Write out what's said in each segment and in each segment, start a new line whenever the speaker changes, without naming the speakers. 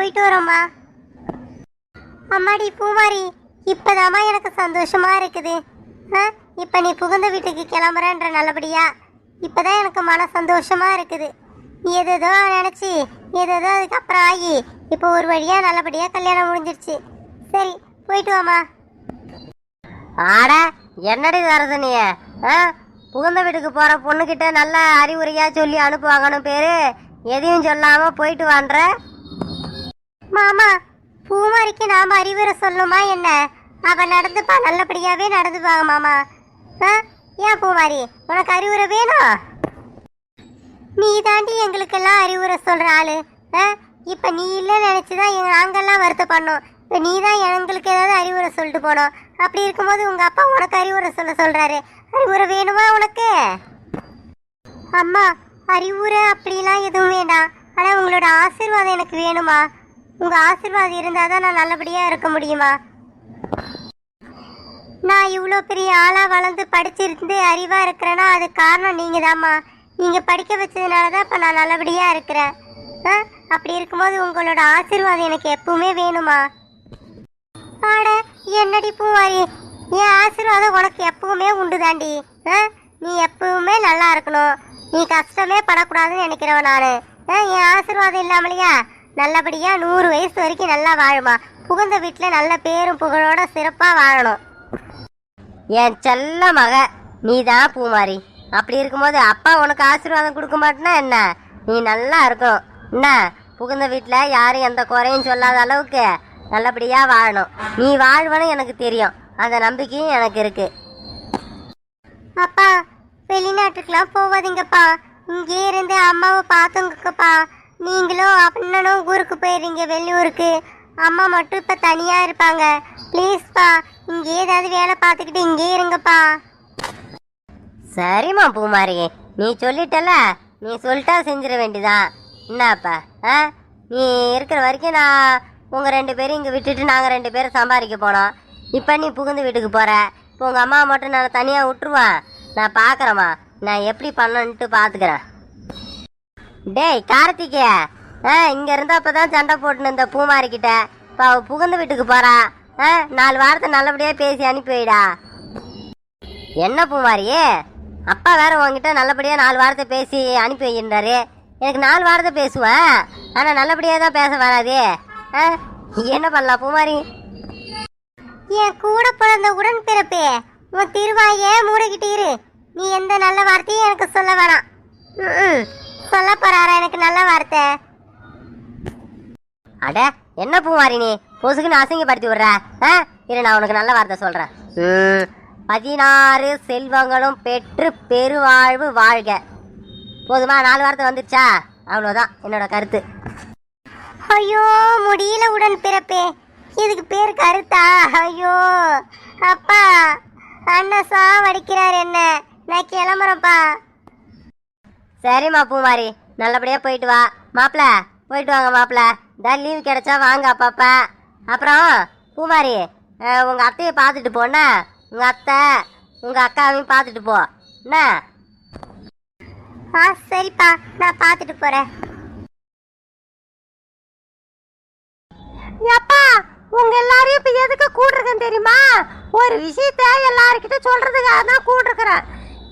போயிட்டு வரோம்மா. அம்மாடி பூமாரி, இப்பதாம்மா எனக்கு சந்தோஷமா இருக்குது. இப்ப நீ புகுந்த வீட்டுக்கு கிளம்புறன்ற நல்லபடியா இப்பதான் எனக்கு மன சந்தோஷமா இருக்குது. ஏதேதோ நினைச்சு ஏதேதோ அதுக்கப்புறம் ஆகி இப்போ ஒரு வழியா நல்லபடியா கல்யாணம் முடிஞ்சிருச்சு. சரி போயிட்டு வாமா.
ஆட என்னடி தரதனிய புகுந்த வீட்டுக்கு போற பொண்ணுகிட்ட நல்ல அறிவுரையா சொல்லி அனுப்புவாங்கன்னு பேரு, எதையும் சொல்லாம போயிட்டு வான்ற.
மாமா, பூமாரிக்கு நாம அறிவுரை சொல்லணுமா என்ன? அவ நடந்துப்பா, நல்லபடியாவே நடந்துப்பாங்க மாமா. ஏன் பூமாரி, உனக்கு அறிவுரை வேணும்? நீ தாண்டி எங்களுக்கெல்லாம் அறிவுரை சொல்ற ஆளு. இப்ப நீ இல்லைன்னு நினைச்சுதான் நாங்கெல்லாம் வருத்தப்படணும். இப்ப நீ தான் எங்களுக்கு ஏதாவது அறிவுரை சொல்லிட்டு போனோம். அப்படி இருக்கும்போது உங்க அப்பா உனக்கு அறிவுரை சொல்றாரு. அறிவுரை வேணுமா உனக்கு? அம்மா, அறிவுரை அப்படிலாம் எதுவும் வேண்டாம். ஆனா உங்களோட ஆசீர்வாதம் எனக்கு வேணுமா? உங்க ஆசீர்வாதம் இருந்தாதான் நான் நல்லபடியா இருக்க முடியுமா? நான் இவ்வளோ பெரிய ஆளா வளர்ந்து படிச்சிருந்து அறிவா இருக்கிறேன்னா அது காரணம் நீங்க தாம்மா. நீங்க படிக்க வச்சதுனாலதான் இப்ப நான் நல்லபடியா இருக்கிறேன். அப்படி இருக்கும்போது உங்களோட ஆசீர்வாதம் எனக்கு எப்பவுமே வேணுமா? ஆட என்னடி பூவாரி, என் ஆசீர்வாதம் உனக்கு எப்பவுமே உண்டு தாண்டி. நீ எப்பவுமே நல்லா இருக்கணும், நீ கஷ்டமே படக்கூடாதுன்னு நினைக்கிறவன் நானு. என் ஆசீர்வாதம் இல்லாமலையா நல்லபடியா 100 வயசு வரைக்கும் நல்லா வாழுமா. புகுந்த வீட்டுல நல்ல பேரும் புகழோட சிறப்பா வாழணும்.
என் செல்ல மக நீ தான் பூமாரி. அப்படி இருக்கும்போது அப்பா உனக்கு ஆசீர்வாதம் கொடுக்க மாட்டேன்னா என்ன? நீ நல்லா இருக்கணும் என்ன? புகுந்த வீட்டில் யாரும் எந்த குறையும் சொல்லாத அளவுக்கு நல்லபடியா வாழணும். நீ வாழ்வனு எனக்கு தெரியும், அந்த நம்பிக்கையும் எனக்கு இருக்கு.
அப்பா, வெளிநாட்டுக்கெல்லாம் போவாதீங்கப்பா. இங்கே இருந்து அம்மாவை பார்த்துங்கப்பா. நீங்களும் அண்ணனும் ஊருக்கு போயிடுறீங்க, வெளியூருக்கு. அம்மா மட்டும் இப்ப தனியா இருப்பாங்க. ப்ளீஸ்ப்பா, இங்கே ஏதாவது வேலை பார்த்துக்கிட்டு இங்கே இருங்கப்பா.
சரிம்மா பூமாரி, நீ சொல்லிட்டல, நீ சொல்லிட்டா செஞ்சிட வேண்டிதான். என்னப்பா நீ இருக்கிற வரைக்கும் நான் உங்கள் 2 பேரும் இங்கே விட்டுட்டு நாங்கள் 2 பேரும் சம்பாதிக்க போனோம். இப்போ நீ புகுந்து வீட்டுக்கு போகிற. இப்போ உங்கள் அம்மா மட்டும் நான் தனியாக விட்டுருவேன். நான் பார்க்குறேம்மா, நான் எப்படி பண்ணணுன்ட்டு பார்த்துக்கிறேன். டேய் கார்த்திகே, இங்கே இருந்தால் அப்போ தான் சண்டை போட்டுன்னு இந்த பூமாரிக்கிட்ட. இப்போ அவள் புகுந்து வீட்டுக்கு போகிறா. 4 வாரத்தை நல்லபடியாக பேசி அனுப்பி வைடா. என்ன பூமாரியே, அப்பா வேற உங்ககிட்ட நல்லபடியாக 4 வாரத்தை பேசி அனுப்பி வைக்கின்றாரு. எனக்கு 4 வாரத்தை பேசுவேன், ஆனால் நல்லபடியாக தான் பேச வராதே. என்ன பண்ணலாம் பூமாரி?
என் கூட பிறந்த உடன்பிறப்பே, உன் திருவாயே மூடிக்கிட்டு இரு. நீ எந்த நல்ல வார்த்தையும் எனக்கு சொல்ல வேணாம். சொல்ல போறாரா எனக்கு நல்ல வார்த்தை?
அட என்ன பூமாரி, நீ பொசுக்குன்னு அசிங்கப்படுத்தி விடுற. இரு, நான் உனக்கு நல்ல வார்த்தை சொல்றேன். 16 செல்வங்களும் பெற்று பெருவாழ்வு வாழ்க. போதுமா? 4 வார்த்தை வந்துருச்சா? அவ்வளோதான் என்னோட கருத்து.
ஐயோ முடியல உடன்பிறப்பே, இதுக்கு பேர் கருத்தா? ஐயோ அப்பா, அண்ணன் சாவடிக்கிறார் என்ன. நான் கிளம்புறேன்ப்பா.
சரிம்மா பூமாரி, நல்லபடியாக போயிட்டு வா. மாப்பிள்ள போயிட்டு வாங்க மாப்பிள்ள. தான் லீவு கிடைச்சா வாங்க அப்பப்பா. அப்புறம் பூமாரி, உங்கள் அத்தையை பார்த்துட்டு போண்ணா. உங்கள் அத்தை உங்கள் அக்காவையும் பார்த்துட்டு போ என்ன?
சரிப்பா, நான் பார்த்துட்டு போகிறேன்.
அப்பா, உங்க எல்லாரையும் இப்ப எதுக்கு கூட்டிருக்கேன் தெரியுமா? ஒரு விஷயத்த எல்லாருக்கிட்ட சொல்றதுக்காக தான் கூட்டிருக்கிறேன்.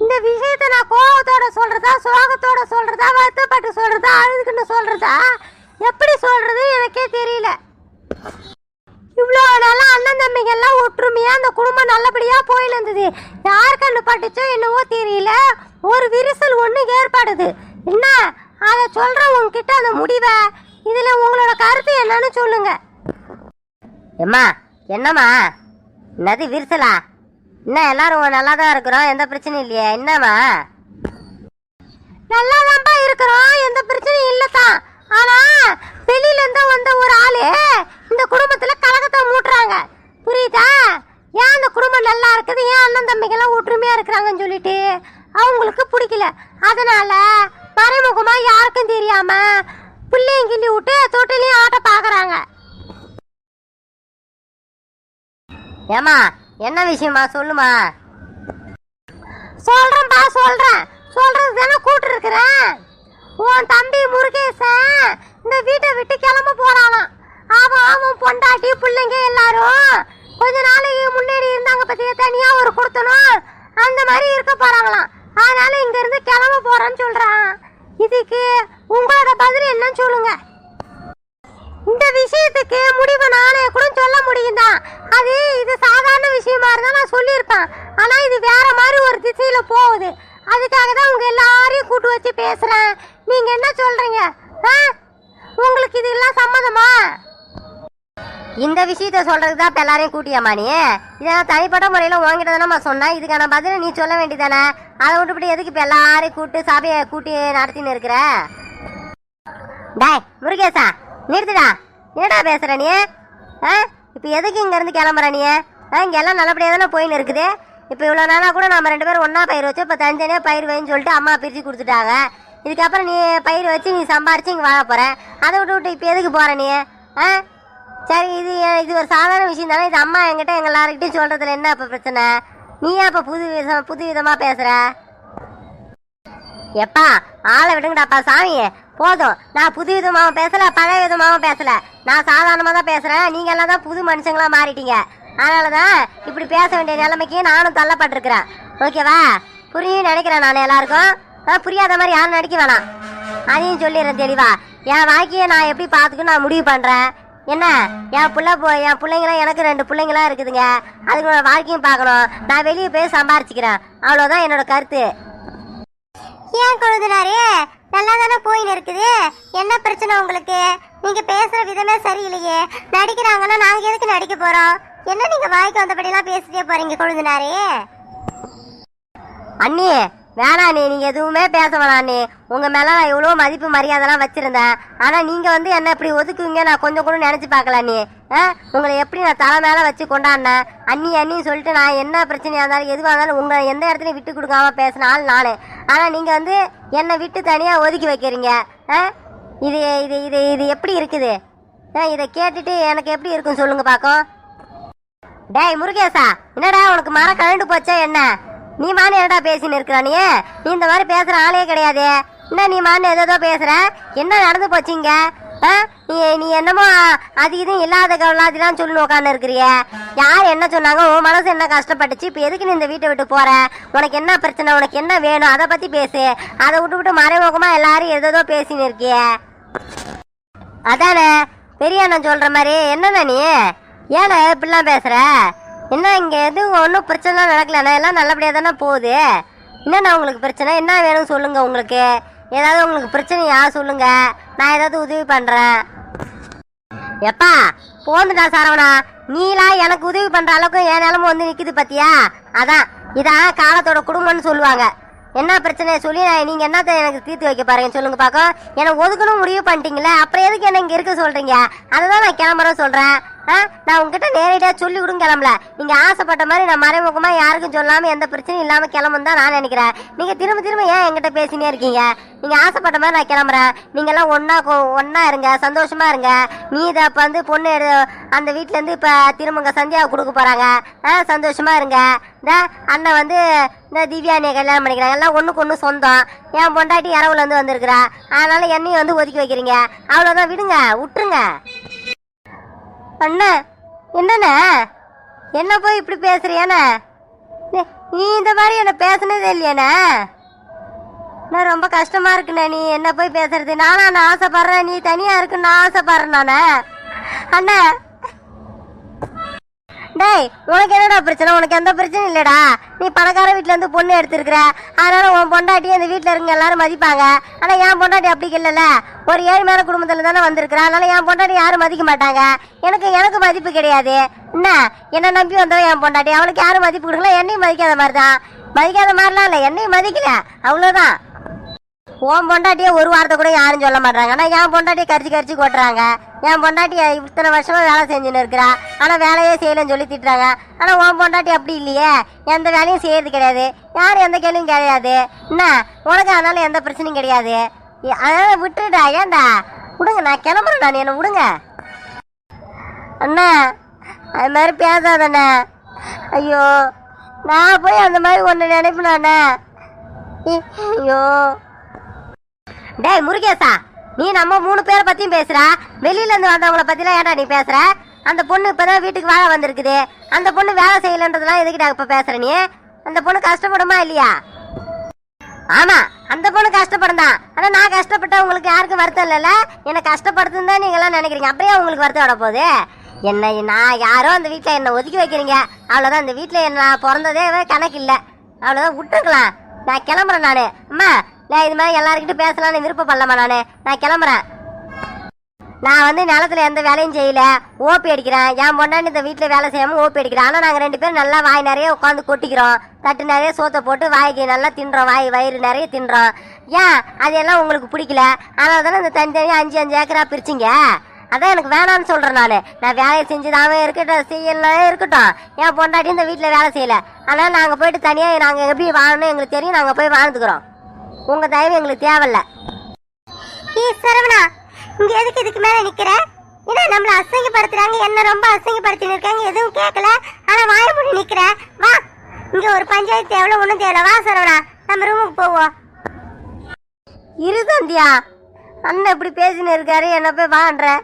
இந்த விஷயத்த நான் கோபத்தோட சொல்றதா, சோகத்தோட சொல்றதா, வருத்தப்பட்டு சொல்றதா, அழுதுக்குன்னு சொல்றதா, எப்படி சொல்றது எனக்கே தெரியல. இவ்வளோ நாளா அண்ணன் தம்பிங்க எல்லாம் ஒற்றுமையா அந்த குடும்பம் நல்லபடியா போயிட்டு இருந்தது. யார் கண்ணு பட்டுச்சோ என்னவோ தெரியல, ஒரு விரிசல் ஒண்ணு ஏற்படுது. என்ன அதை சொல்ற உங்ககிட்ட அந்த முடிவை. இதுல உங்களோட கருத்து என்னன்னு சொல்லுங்க. எம்மா, என்னம்மா என்னது விரிசலா? என்ன எல்லாரும் நல்லா தான் இருக்கிறோம், எந்த பிரச்சனையும் இல்லையே. என்னம்மா? நல்லா தான்ப்பா இருக்கிறோம், எந்த பிரச்சனையும் இல்லைத்தான். ஆனா வெளியில இருந்து வந்த ஒரு ஆளு இந்த குடும்பத்துல கலகத்தை மூட்டுறாங்க, புரியுதா? ஏன் அந்த குடும்பம் நல்லா இருக்குது, ஏன் அண்ணன் தம்பிக்கெல்லாம் ஒற்றுமையா இருக்கிறாங்கன்னு சொல்லிட்டு அவங்களுக்கு பிடிக்கல. அதனால மறைமுகமா யாருக்கும் தெரியாம பிள்ளையும் கிள்ளி விட்டு தொட்டிலையும் ஆட்ட பாக்குறாங்க. ஏமா என்ன விஷயமா சொல்லுமா? சொல்றேன்பா, சொல்றது தானே கூட்டு இருக்கிறேன். உன் தம்பி முருகேசன் இந்த வீட்டை விட்டு கிளம்ப போறானாம். அவன் பொண்டாட்டி பிள்ளைங்க எல்லாரும் கொஞ்ச நாளைக்கு முன்னாடி இருந்தாங்க பத்தியா, தனியா ஒரு கொடுத்தனும் அந்த மாதிரி இருக்க போறாங்களாம். அதனால இங்க இருந்து கிளம்ப போறேன்னு சொல்றான். இதுக்கு உங்களோட பதில் என்னன்னு சொல்லுங்க. இந்த விஷயத்துக்கு முடிவு நானே கூட சொல்ல முடியும் தான். இது சாதாரண விஷயமா இருந்தா நான் சொல்லியிருப்பேன். ஆனா இது வேற மாதிரி ஒரு திசையில போகுது. அதுக்காக தான் உங்க எல்லாரையும் கூட்டு வச்சு பேசுறேன். நீங்க என்ன சொல்றீங்க? உங்களுக்கு இது எல்லாம் சம்மதமா? இந்த விஷயத்த சொல்றதுக்கு தான் இப்ப எல்லாரையும் கூட்டியாமா நீ? இதெல்லாம் தனிப்பட்ட முறையில உங்ககிட்ட தானே சொன்னேன். இதுக்கான பதில நீ சொல்ல வேண்டியதானே? அதை விட்டுப்படி எதுக்கு இப்ப எல்லாரையும் கூட்டு சபையை கூட்டி நடத்தின்னு இருக்கிற? டேய் முருகேசா, நிறுத்துடா. என்னடா பேசுற நீ? இப்ப எதுக்கு இங்க இருந்து கிளம்புற நீ? இங்க எல்லாம் நல்லபடியா தானே போயின்னு இருக்குது. இப்ப இவ்வளவு நாளா கூட நம்ம 2 பேரும் ஒன்னா பயிர் வச்சு இப்ப தனித்தனியா பயிர் வைன்னு சொல்லிட்டு அம்மா பிரிச்சு கொடுத்துட்டாங்க. இதுக்கப்புறம் நீ பயிர் வச்சு நீ சம்பாரிச்சு இங்க வாழ போற. அதை விட்டு இப்ப எதுக்கு போற நீ? சரி, இது ஒரு சாதாரண விஷயம் தானே. இது அம்மா என்கிட்ட எங்க எல்லாருக்கிட்டையும் சொல்றதுல என்ன இப்ப பிரச்சனை? நீ அப்ப புது விதமா பேசுற? எப்பா ஆளை விடுங்கடாப்பா சாமி, போதும். நான் புது விதமாவும் பேசல, பழைய விதமாவும் பேசல. நான் சாதாரணமா தான் பேசுறேன். நீங்க எல்லாம் தான் புது மனுஷங்களா மாறிட்டீங்க. அதனாலதான் இப்படி பேச வேண்டிய நிலைமைக்கு நானும் தள்ளப்பட்டிருக்கிறேன். ஓகேவா? புரியும் நினைக்கிறேன் நான் எல்லாருக்கும். புரியாத மாதிரி யாரும் நடிக்க வேணாம். அதையும் சொல்லிடுறேன் தெளிவா. என் வாழ்க்கையை நான் எப்படி பார்த்துக்கணும் நான் முடிவு பண்றேன். என்ன என் பிள்ளைங்களாம் எனக்கு 2 பிள்ளைங்களா இருக்குதுங்க. அதுக்கு நான் வாழ்க்கையும் பார்க்கணும். நான் வெளியே போய் சம்பாரிச்சுக்கிறேன். அவ்வளவுதான் என்னோட கருத்து.
ஏன் கொழுந்தனாரே, நல்லா தானே போயின்னு இருக்குது. என்ன பிரச்சனை உங்களுக்கு? நீங்க பேசுற விதமே சரியில்லையே. நடிக்கிறாங்கன்னா நாங்க எதுக்கு நடிக்க போறோம்? என்ன நீங்க வாய்க்கு வந்தபடி எல்லாம் பேசிட்டே போறீங்க கொழுந்தனாரே?
அண்ணி வேணாம், நீங்க எதுவுமே பேச வேணாம் அண்ணி. உங்க மேல நான் எவ்வளவு மதிப்பு மரியாதைலாம் வச்சிருந்தேன். ஆனா நீங்க என்ன இப்படி ஒதுக்குவீங்க நான் கொஞ்சம் கூட நினைச்சு பார்க்கல அண்ணி. உங்களை எப்படி நான் தலை மேல வச்சு கொண்டாடினேன். அண்ணி சொல்லிட்டு நான் என்ன பிரச்சனையா இருந்தாலும் எதுவாக இருந்தாலும் உங்களை எந்த இடத்துலயும் விட்டு கொடுக்காம பேசினாலும் நானு. ஆனா நீங்க என்னை விட்டு தனியா ஒதுக்கி வைக்கிறீங்க. இது இது இது இது எப்படி இருக்குது? இதை கேட்டுட்டு எனக்கு எப்படி இருக்கும் சொல்லுங்க பாக்கும். டேய் முருகேசா, என்னடா உனக்கு மரம் கழண்டு போச்சா என்ன? நீ மானு என்னடா பேசின்னு இருக்கிற? நீ இந்த மாதிரி பேசுற ஆளே கிடையாது. என்ன நீ மானு ஏதோ பேசுற? என்ன நடந்து போச்சுங்க? நீ என்னமோ அது இதுவும் இல்லாத கவலாதிலாம் சொல்லி உட்காந்து இருக்கிறிய. யார் என்ன சொன்னாங்க? உன் மனசு என்ன கஷ்டப்பட்டுச்சு? இப்ப எதுக்கு நீ இந்த வீட்டை விட்டு போற? உனக்கு என்ன பிரச்சனை? உனக்கு என்ன வேணும்? அதை பத்தி பேசு. அதை விட்டு மறைமுகமா எல்லாரும் ஏதோ பேசின்னு இருக்கிய. அதானே பெரிய அண்ணன் சொல்ற மாதிரி. என்னண்ணா நீ ஏன்னா இப்படிலாம் பேசுற? என்ன இங்க எதுவும் ஒன்றும் பிரச்சனை நடக்கலண்ணா, எல்லாம் நல்லபடியா தானே போகுது. என்னண்ணா உங்களுக்கு பிரச்சனை? என்ன வேணும் சொல்லுங்க. உங்களுக்கு ஏதாவது உங்களுக்கு பிரச்சனையா சொல்லுங்க, நான் ஏதாவது உதவி பண்றேன். எப்பா போந்துடா சரவணா, நீலாம் எனக்கு உதவி பண்ற அளவுக்கு என் நிலம நிக்குது பத்தியா? இதான் காலத்தோட குடும்பம்னு சொல்லுவாங்க. என்ன பிரச்சனை சொல்லி நீங்க என்னத்த எனக்கு தீர்த்து வைக்க பாருங்க சொல்லுங்க பாக்கும். எனக்கு ஒதுக்கணும் முடிவு பண்ணிட்டீங்களே, அப்புறம் எதுக்கு என்ன இங்க இருக்க சொல்றீங்க? அதுதான் நான் கிளம்புற சொல்றேன். நான் உங்ககிட்ட நேரடியா சொல்லி விடுங்க கிளம்பல. நீங்க ஆசைப்பட்ட மாதிரி நான் மறைமுகமா யாருக்கும் சொல்லாம எந்த பிரச்சனையும் இல்லாம கிளம்புன்னு தான் நான் நினைக்கிறேன். நீங்க திரும்ப ஏன் என்கிட்ட பேசினே இருக்கீங்க? நீங்க ஆசைப்பட்ட மாதிரி நான் கிளம்புறேன். நீங்க எல்லாம் ஒன்னா இருங்க, சந்தோஷமா இருங்க. நீ இதை அப்ப பொண்ணு அந்த வீட்டுல இருந்து இப்ப திரும்ப சந்தியாவை கொடுக்க போறாங்க. சந்தோஷமா இருங்க. இந்த அண்ணன் இந்த திவ்யானியை கல்யாணம் பண்ணிக்கிறாங்க. எல்லாம் ஒண்ணுக்கு ஒண்ணு சொந்தம். என் பொண்டாட்டி இரவுல இருந்து வந்திருக்கிறா. அதனால என்னையும் ஒதுக்கி வைக்கிறீங்க. அவ்வளவுதான், விடுங்க, விட்டுருங்க. அண்ணா என்னண்ணா என்ன போய் இப்படி பேசுறியாண்ணா? நீ இந்த மாதிரி என்ன பேசுனதே இல்லையாண்ணா? நான் ரொம்ப கஷ்டமா இருக்குண்ணா நீ என்ன போய் பேசுறது. நான் ஆசைப்படுறேன், நீ தனியா இருக்குன்னு நான் ஆசைப்படுறேன் நானே. அண்ணா டேய் உனக்கு என்னடா பிரச்சனை? உனக்கு எந்த பிரச்சனையும் இல்லடா. நீ பணக்கார வீட்டுல இருந்து பொண்ணு எடுத்திருக்கிற. அதனால உன் பொண்டாட்டி அந்த வீட்டுல இருக்க எல்லாரும் மதிப்பாங்க. ஆனா என் பொண்டாட்டி அப்படி இல்லைல்ல, ஒரு ஏழ்மையான குடும்பத்துல தானே வந்திருக்கிற. அதனால என் பொண்டாட்டி யாரும் மதிக்க மாட்டாங்க. எனக்கு மதிப்பு கிடையாது. என்ன நம்பி வந்தவன் என் பொண்டாட்டி, அவளுக்கு யாரும் மதிப்பு கொடுக்கல. என்னையும் மதிக்காத மாதிரிதான். மதிக்காத மாதிரிலாம் இல்ல, என்னையும் மதிக்கல, அவ்வளவுதான். உன் பொண்டாட்டியே ஒரு வாரத்தை கூட யாரும் சொல்ல மாட்டாங்க. ஆனா என் பொண்டாட்டியை கரிச்சு கொட்டுறாங்க. என் பொண்டாட்டி இத்தனை வருஷமா வேலை செஞ்சுன்னு இருக்கிறா. ஆனா வேலையே செய்யலன்னு சொல்லி திட்டுறாங்க. ஆனா உன் பொண்டாட்டி அப்படி இல்லையே, எந்த வேலையும் செய்யறது கிடையாது, யாரும் எந்த கேள்வியும் கிடையாது. என்ன உனக்கு அதனால எந்த பிரச்சனையும் கிடையாது. அதனால விட்டுடா. ஏன்டா விடுங்க, நான் கிளம்புறேன். நான் என்ன விடுங்க அண்ணா. அது மாதிரி பேசாதண்ணா. ஐயோ நான் போய் அந்த மாதிரி ஒன்று நினைப்பேன். ஐயோ டேய் முருகேசா, நீ நம்ம 3 பேரை பத்தியும் பேசுற, வெளியில இருந்து வந்தவங்கள பத்திலாம் ஏன்டா நீ பேசுற? அந்த பொண்ணு இப்பதான் வீட்டுக்கு வாழ வந்திருக்குது, அந்த பொண்ணு வேலை செய்யலன்றதுலாம் எதுக்கிட்ட இப்ப பேசுற நீ? அந்த பொண்ணு கஷ்டப்படுமா இல்லையா? ஆமா, அந்த பொண்ணு கஷ்டப்படும் தான். ஆனா நான் கஷ்டப்பட்ட உங்களுக்கு யாருக்கும் வருத்தம் இல்லைல்ல? என்ன கஷ்டப்படுத்துன்னு தான் நீங்க எல்லாம் நினைக்கிறீங்க. அப்படியே உங்களுக்கு வருத்தம் வர போகுது? என்ன நான் யாரோ அந்த வீட்டுல என்ன ஒதுக்கி வைக்கிறீங்க, அவ்வளவுதான். இந்த வீட்டுல என்ன பிறந்ததே கணக்கு இல்லை, அவ்வளவுதான். விட்டுருக்கலாம். நான் கிளம்புறேன். நானு அம்மா, நான் இது மாதிரி எல்லாருக்கிட்டும் பேசலாம்னு விருப்பப்படலாமா? நான் கிளம்புறேன். நான் வந்து நிலத்துல எந்த வேலையும் செய்யல, ஓப்பி அடிக்கிறேன். என் பொண்டாட்டி இந்த வீட்டில் வேலை செய்யாமல் ஓப்பி அடிக்கிறேன். ஆனால் நாங்கள் 2 பேரும் நல்லா வாய் நிறைய உட்காந்து கொட்டிக்கிறோம், தட்டு நிறைய சோத்தை போட்டு வாய்க்கு நல்லா தின்றோம், வயிறு நிறைய தின்றோம். ஏன் அதெல்லாம் உங்களுக்கு பிடிக்கல? அதனால தானே இந்த தனித்தனியாக 5 ஏக்கரா பிரிச்சிங்க. அதான் எனக்கு வேணான்னு சொல்கிறேன். நான் வேலையை செஞ்சுதாவே இருக்கட்டும், செய்யலாம் இருக்கட்டும். என் பொண்டாட்டி இந்த வீட்டில் வேலை செய்யலை. ஆனால் நாங்கள் போயிட்டு தனியாக நாங்கள் எப்படி வாழணும் எங்களுக்கு தெரியும், நாங்கள் போய் வாழ்ந்துக்கிறோம். உங்கள் தயவு எங்களுக்கு தேவையில்லை.
சரவணா, இங்க எதுக்கு இதுக்கு மேல நிக்கிற? ஏன்னா நம்மள அசிங்கப்படுத்துறாங்க, என்ன ரொம்ப அசிங்கப்படுத்தி இருக்காங்க, எதுவும் கேட்கல. ஆனா வாய மூடி நிக்கிற. வா, இங்க ஒரு பஞ்சாயத்து தேவையில்ல, ஒண்ணும் தேவையில்ல. வா சரவணா, நம்ம ரூமுக்கு போவோம்.
இரு சந்தியா, அண்ணன் இப்படி பேசின்னு இருக்காரு, என்ன போய் வான்ற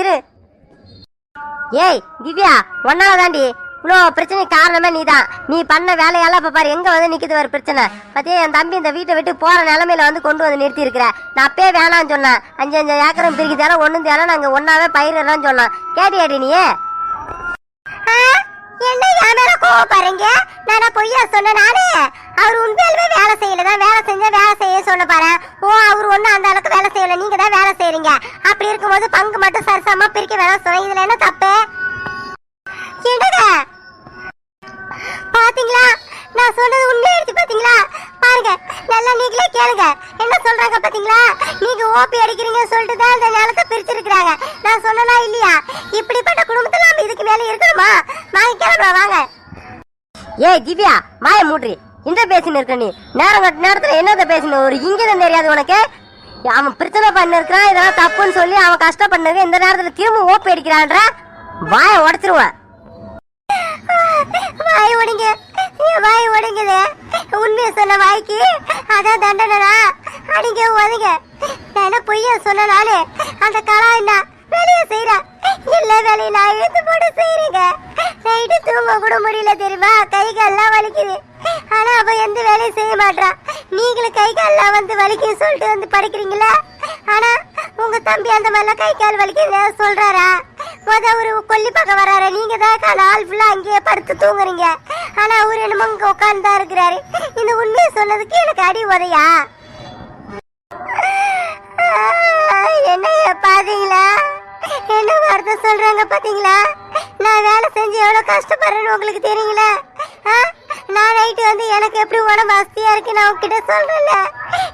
இரு. ஏய் திவ்யா, ஒன்னால தாண்டி இவ்வளோ பிரச்சனை காரணமே நீதான். நீ பண்ண வேலையெல்லாம் இப்ப பாரு எங்க வந்து நிக்குது ஒரு பிரச்சனை. பத்தியா, என் தம்பி இந்த வீட்டை விட்டு போற நிலைமையில வந்து கொண்டு வந்து நிறுத்தி இருக்கிற. நான் அப்பயே வேணான்னு சொன்னேன். 5 ஏக்கரம் பிரிக்கு தேவை, ஒண்ணும் தேவை, நாங்க ஒன்னாவே பயிரிடலாம் சொன்னோம். கேட்டியாடி நீ?
என்ன என் மேல கோவப்படுறீங்க? நான் பொய்யா சொன்ன? நானே அவர் உண்மையிலுமே வேலை செய்யலதான். வேலை செஞ்சா வேலை செய்ய சொல்ல பாரு. ஓ, அவர் ஒண்ணு அந்த அளவுக்கு வேலை செய்யல, நீங்க தான் வேலை செய்யறீங்க. அப்படி இருக்கும்போது பங்கு மட்டும் சரிசமா பிரிக்க வேணாம் சொன்ன. இதுல என்ன தப்பு? எடுங்க. பாத்தீங்களா, நான் சொன்னது உண்மையா எடுத்து பாத்தீங்களா? பாருங்க, நல்லா நீங்களே கேளுங்க என்ன சொல்றாங்க. பாத்தீங்களா, நீங்க ஓபி அடிக்கிறீங்க சொல்லிட்டு தான் அந்த நிலத்தை பிரிச்சிருக்கிறாங்க. நான் சொன்னா இல்லையா? இப்படிப்பட்ட குடும்பத்துல நம்ம இதுக்கு மேல இருக்கணுமா? வாங்க கிளம்பலாம், வாங்க.
ஏய் திவ்யா, வாய மூட்ரி. இந்த பேசின்னு இருக்க நீ? நேரத்துல என்னத பேசின? ஒரு இங்கதான் தெரியாது உனக்கு? அவன் பிரச்சனை பண்ண இருக்கிறான், இதெல்லாம் தப்புன்னு சொல்லி அவன் கஷ்டப்பண்ணது. இந்த நேரத்துல திரும்ப ஓப்பி அடிக்கிறான்ற வாய உடைச்சிருவேன்.
வாய் ஒடுங்க, வாய் ஒடுங்குது. உண்மையை சொன்ன வாய்க்கு அதான் தண்டனா? அடிங்க ஒதுங்க. நான் பொய்யா சொன்னாலே அந்த கலா என்ன வேலையை செய்யற எல்லா வேலையும் நான் இழுத்து போட்டு செய்யறீங்க. நைட்டு தூங்க கூட முடியல தெரியுமா? கை கால்லாம் வலிக்குது. ஆனா அவ எந்த வேலையும் செய்ய மாட்டான். நீங்களும் கை கால்லாம் வந்து வலிக்குன்னு சொல்லிட்டு வந்து படிக்கிறீங்களா? ஆனா உங்க தம்பி அந்த மாதிரிலாம் கை கால் வலிக்குன்னு சொல்றாரா? ஒரு கொல்லி பக்கம் வராரு, நீங்க தான் நாள் ஃபுல்லா அங்கேயே படுத்து தூங்குறீங்க. ஆனா அவரு என்னமோ இங்க உட்கார்ந்து இருக்கிறாரு. இந்த உண்மையை சொன்னதுக்கு எனக்கு அடி உதையா? என்ன பாத்தீங்களா, என்ன வார்த்தை சொல்றாங்க பாத்தீங்களா? நான் வேலை செஞ்சு எவ்வளவு கஷ்டப்படுறேன்னு உங்களுக்கு தெரியுங்களா? நான் நைட்டு வந்து எனக்கு எப்படி உடம்பு அஸ்தியா இருக்கு நான் உங்ககிட்ட சொல்றேன்ல.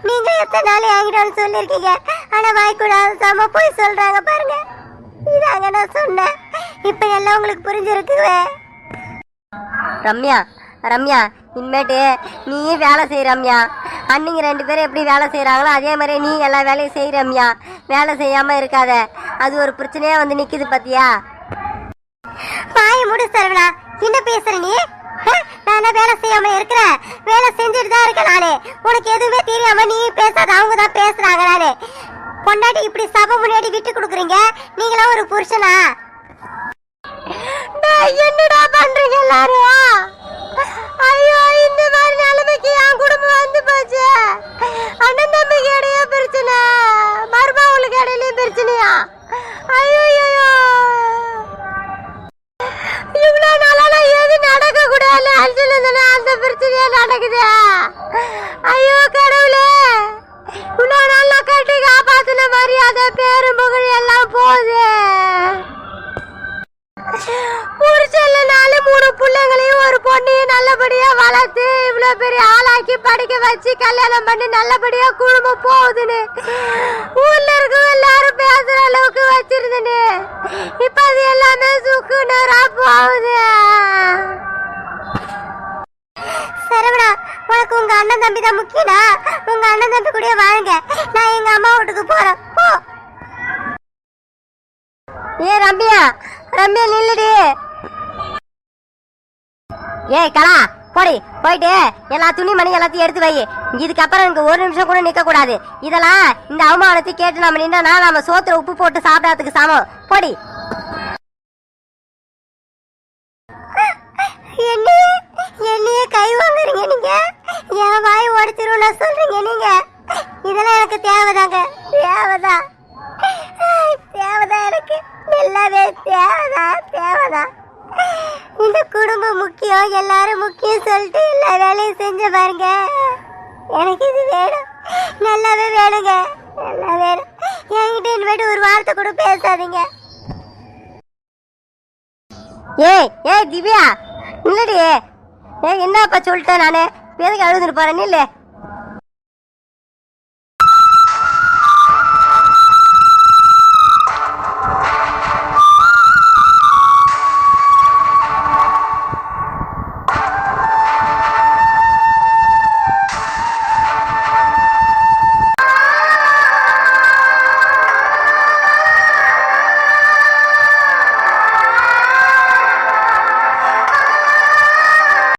நீங்க எத்தனை நாள் என்கிட்ட சொல்லிருக்கீங்க. ஆனா வாய்க்கூடாது சம போய் சொல்றாங்க பாருங்க. இதாங்க நான் சொன்னேன். இப்ப எல்லாம் உங்களுக்கு புரிஞ்சிருக்குவே.
ரம்யா, ரம்யா, இனிமேட்டு நீ வேலை செய் ரம்யா. அன்னிங்க 2 பேரும் எப்படி வேலை செய்யறாங்களோ அதே மாதிரி நீ எல்லா வேலையும் செய் ரம்யா. வேலை செய்யாம இருக்காத, அது ஒரு பிரச்சனையா வந்து நிக்குது பாத்தியா?
வாய முடி சரவணா, என்ன பேசுற நீ? நானே வேலை செய்யாம இருக்கிறேன், வேலை செஞ்சுட்டு தான் இருக்கேன் நானே. உனக்கு எதுவுமே தெரியாம நீ பேசாத, அவங்க தான் பேசுறாங்க. நானே பொண்டாட்டி இப்படி சபை முன்னாடி விட்டு கொடுக்குறீங்க. நீங்களா ஒரு புருஷனா?
என்னடா பண்றீங்க எல்லாரும்? ஐயோ, இந்த மாதிரி நிலைமைக்கு என் குடும்பம் வந்து போச்சு. அண்ணன் தம்பிக்கு இடையே பிரச்சனை, மருமகளுக்கு இடையிலயும் பிரச்சனையா? ஐயோ, இவ்வளவு நாளா எது நடக்க கூடாது அந்த பிரச்சனையா நடக்குது. ஐயோ கடவுளே, இவ்வளவு நல்லா கட்டி காப்பாத்தின மரியாதை பேரு புகழ் எல்லாம் போகுது. புருஷன்ல 3 பிள்ளைங்களையும் ஒரு பொண்ணையும் நல்லபடியா வளர்த்து இவ்வளவு பெரிய ஆளாக்கி படிக்க வச்சு கல்யாணம் பண்ணி நல்லபடியா குடும்பம் போகுதுன்னு ஊர்ல இருக்க எல்லாரும் பேசுற அளவுக்கு வச்சிருந்தேன்னு இப்ப அது எல்லாமே சுக்குநூறா போகுது.
சரவணா, உனக்கு உங்க அண்ணன் தம்பி தான் முக்கியனா? உங்க அண்ணன் தம்பி கூட வாங்க, நான் எங்க அம்மா வீட்டுக்கு போறேன். போ.
ஏ ரம்யா, ரம்யா நில்லுடி. ஏய் கலா, போடி போயிட்டு எல்லா துணிமணி எல்லாத்தையும் எடுத்து வை. இதுக்கப்புறம் எனக்கு ஒரு நிமிஷம் கூட நிக்க கூடாது. இதெல்லாம் இந்த அவமானத்தை கேட்டு நம்ம நின்னா நம்ம சோத்துல உப்பு போட்டு சாப்பிடாததுக்கு சமம். போடி.
என்னையே கை வாங்குறீங்க நீங்க, என் வாய் உடைச்சிரும் சொல்றீங்க நீங்க. இதெல்லாம் எனக்கு தேவைதாங்க, தேவைதான் எனக்கு எல்லாமே தேவைதான். இந்த குடும்பம் முக்கியம், எல்லாரும் முக்கியம் சொல்லிட்டு எல்லா வேலையும் செஞ்ச பாருங்க. எனக்கு இது வேணும், நல்லாவே வேணுங்க, நல்லா வேணும். என்கிட்ட இனிமேட்டு ஒரு வார்த்தை கூட பேசாதீங்க.
ஏய் திவ்யா இல்லடி, என்னப்பா சொல்லிட்டேன் நானு. எதுக்கு அழுதுட்டு போறேன்னு இல்லை.